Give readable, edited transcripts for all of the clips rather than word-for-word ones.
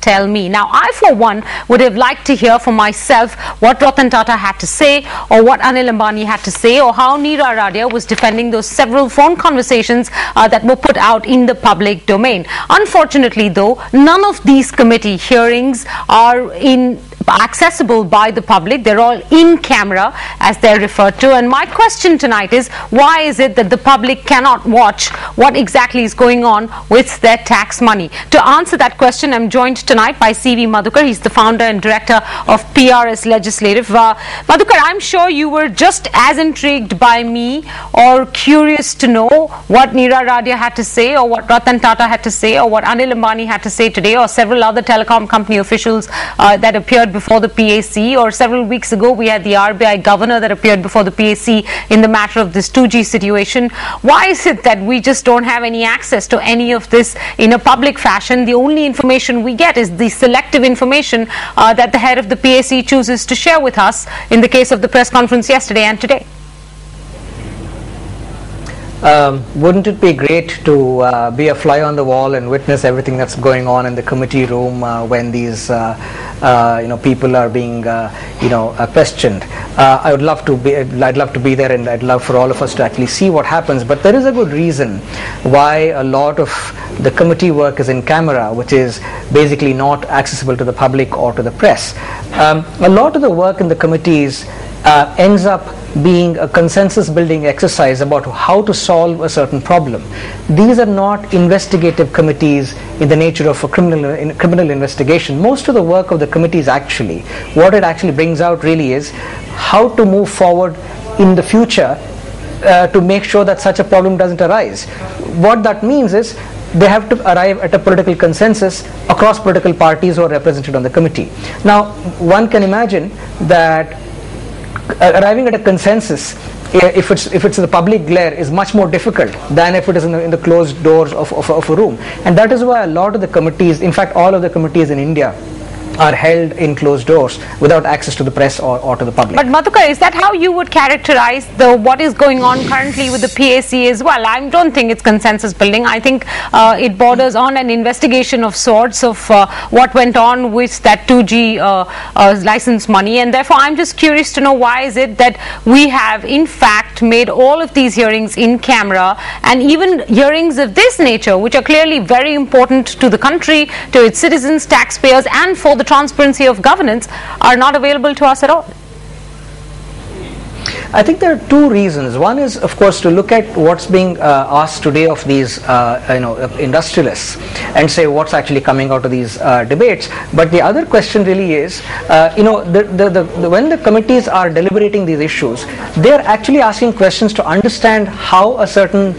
tell me. Now, I for one would have liked to hear for myself what Ratan Tata had to say, or what Anil Ambani had to say, or how Neera Radia was defending those several phone conversations that were put out in the public domain. Unfortunately, though, none of these committee hearings are accessible by the public. They're all in camera, as they're referred to. And my question tonight is, why is it that the public cannot watch what exactly is going on with their tax money? To answer that question, I'm joined tonight by C.V. Madhukar. He's the founder and director of PRS Legislative. Madhukar, I'm sure you were just as intrigued by me or curious to know what Neera Radia had to say, or what Ratan Tata had to say, or what Anil Ambani had to say today, or several other telecom company officials that appeared before the PAC, or several weeks ago we had the RBI governor that appeared before the PAC in the matter of this 2G situation. Why is it that we just don't have any access to any of this in a public fashion? The only information we get is the selective information that the head of the PAC chooses to share with us in the case of the press conference yesterday and today. Wouldn't it be great to be a fly on the wall and witness everything that's going on in the committee room when these people are being questioned? I'd love to be there, and I'd love for all of us to actually see what happens. But there is a good reason why a lot of the committee work is in camera, which is basically not accessible to the public or to the press. A lot of the work in the committees ends up being a consensus building exercise about how to solve a certain problem. These are not investigative committees in the nature of a criminal investigation. Most of the work of the committees, actually, what it actually brings out really is how to move forward in the future to make sure that such a problem doesn't arise. What that means is they have to arrive at a political consensus across political parties who are represented on the committee. Now, one can imagine that arriving at a consensus, if it's the public glare, is much more difficult than if it is in the closed doors of a room. And that is why a lot of the committees, in fact all of the committees in India, are held in closed doors without access to the press or to the public. But Madhukar, is that how you would characterize what is going on currently with the PAC as well? I don't think it's consensus building. I think it borders on an investigation of sorts of what went on with that 2G license money, and therefore I'm just curious to know, why is it that we have in fact made all of these hearings in camera, and even hearings of this nature, which are clearly very important to the country, to its citizens, taxpayers, and for the transparency of governance, are not available to us at all? I think there are two reasons. One is, of course, to look at what's being asked today of these industrialists and say what's actually coming out of these debates. But the other question really is, when the committees are deliberating these issues, they're actually asking questions to understand how a certain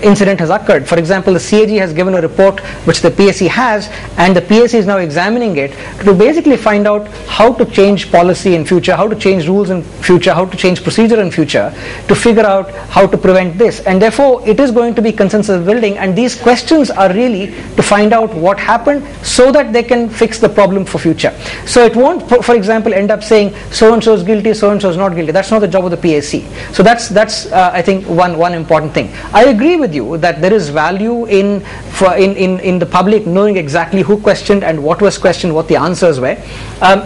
incident has occurred. For example, the CAG has given a report which the PAC has, and the PAC is now examining it to basically find out how to change policy in future, how to change rules in future, how to change procedure in future, to figure out how to prevent this. And therefore it is going to be consensus building, and these questions are really to find out what happened so that they can fix the problem for future. So it won't, for example, end up saying so and so is guilty, so and so is not guilty. That's not the job of the PAC. So that's I think one important thing. I agree with you that there is value in the public knowing exactly who questioned and what was questioned, what the answers were.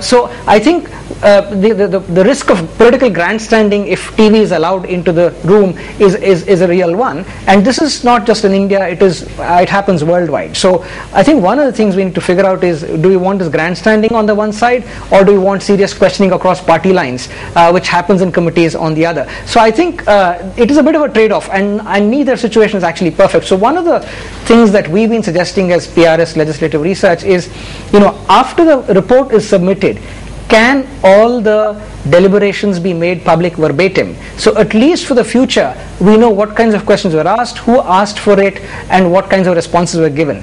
So I think the risk of political grandstanding, if TV is allowed into the room, is a real one. And this is not just in India, it happens worldwide. So I think one of the things we need to figure out is, do we want this grandstanding on the one side, or do we want serious questioning across party lines, which happens in committees on the other? So I think it is a bit of a trade-off, and neither situation is actually perfect. So one of the things that we've been suggesting as PRS Legislative Research is, after the report is submitted, can all the deliberations be made public verbatim? So at least for the future, we know what kinds of questions were asked, who asked for it, and what kinds of responses were given.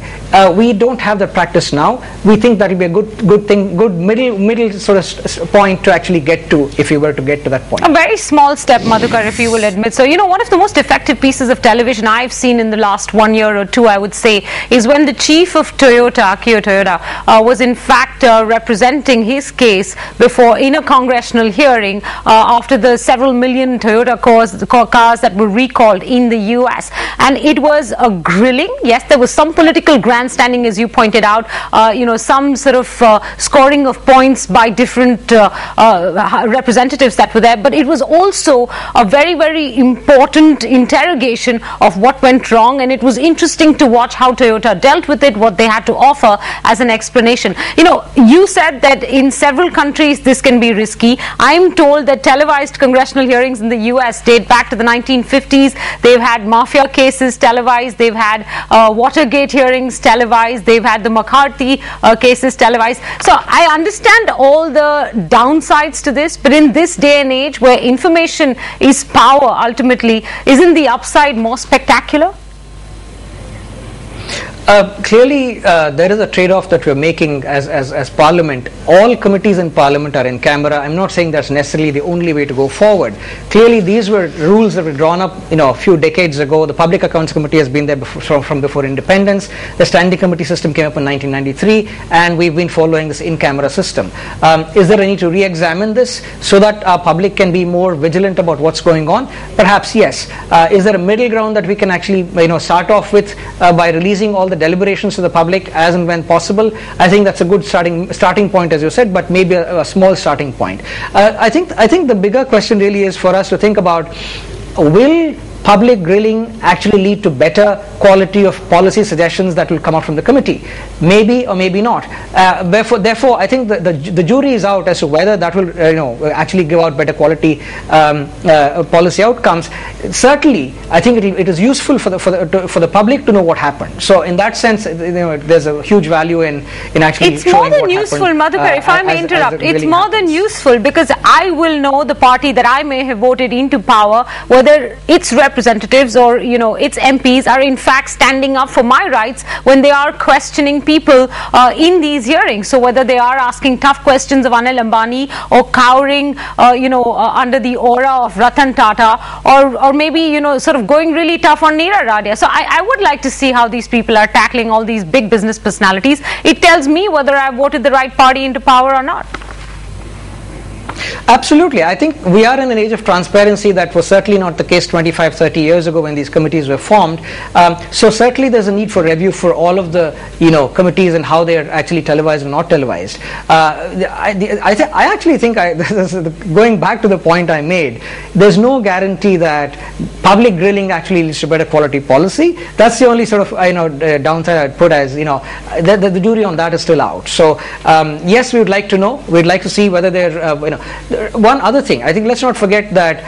We don't have that practice now. We think that would be a good thing, good middle sort of point to actually get to, if we were to get to that point. A very small step, Madhukar, if you will admit. So, one of the most effective pieces of television I've seen in the last 1 year or two, I would say, is when the chief of Toyota, Akio Toyoda, was in fact representing his case before in a congressional hearing after the several million Toyota cars that were recalled in the US. And it was a grilling. Yes, there was some political grandstanding, as you pointed out, some sort of scoring of points by different representatives that were there, but it was also a very, very important interrogation of what went wrong, and it was interesting to watch how Toyota dealt with it, what they had to offer as an explanation. You said that in several countries this can be risky. I'm told that televised congressional hearings in the US date back to the 1950s. They've had mafia cases televised, they've had Watergate hearings televised, they've had the McCarthy cases televised. So I understand all the downsides to this, but in this day and age where information is power ultimately, isn't the upside more spectacular? Clearly, there is a trade-off that we're making as Parliament. All committees in Parliament are in camera. I'm not saying that's necessarily the only way to go forward. Clearly, these were rules that were drawn up, a few decades ago. The Public Accounts Committee has been there from before independence. The Standing Committee system came up in 1993, and we've been following this in-camera system. Is there a need to re-examine this so that our public can be more vigilant about what's going on? Perhaps yes. Is there a middle ground that we can actually, start off with by releasing all the deliberations to the public as and when possible? I think that's a good starting point, as you said, but maybe a small starting point. I think the bigger question really is for us to think about, will public grilling actually lead to better quality of policy suggestions that will come out from the committee? Maybe or maybe not. Therefore, I think the jury is out as to whether that will actually give out better quality policy outcomes. Certainly, I think it is useful for the public to know what happened. So in that sense, there's a huge value in actually it's showing more than useful, Madhukar, if I may interrupt. It's more than useful, because I will know the party that I may have voted into power, whether its representatives or its MPs are in fact standing up for my rights when they are questioning people in these hearings. So whether they are asking tough questions of Anil Ambani or cowering under the aura of Ratan Tata, or maybe sort of going really tough on Neera Radia. So I would like to see how these people are tackling all these big business personalities. It tells me whether I voted the right party into power or not. Absolutely. I think we are in an age of transparency that was certainly not the case 25, 30 years ago when these committees were formed. So certainly there's a need for review for all of the committees and how they are actually televised or not televised. I actually think, going back to the point I made, there's no guarantee that public grilling actually leads to better quality policy. That's the only sort of downside I'd put as the jury on that is still out. So yes, we would like to know. We'd like to see whether they're one other thing, I think let's not forget that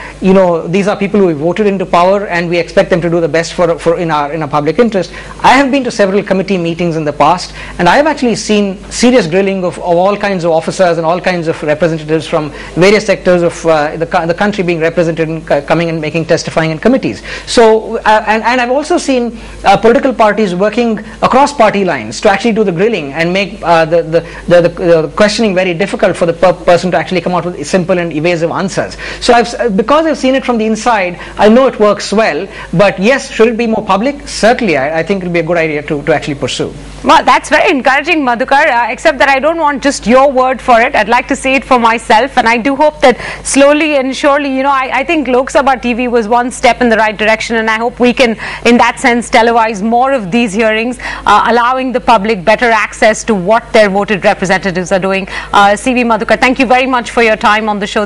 these are people who we voted into power, and we expect them to do the best for in our public interest. I have been to several committee meetings in the past, and I have actually seen serious grilling of all kinds of officers and all kinds of representatives from various sectors of the country being represented and coming and testifying in committees. So and I've also seen political parties working across party lines to actually do the grilling and make the questioning very difficult for the person to actually come out with simple and evasive answers. So because I've seen it from the inside, I know it works well. But yes, should it be more public? Certainly, I think it would be a good idea to actually pursue. Well, that's very encouraging, Madhukar, except that I don't want just your word for it. I'd like to see it for myself, and I do hope that slowly and surely, I think Lok Sabha TV was one step in the right direction, and I hope we can, in that sense, televise more of these hearings, allowing the public better access to what their voted representatives are doing. CV Madhukar, thank you very much for your time on the show.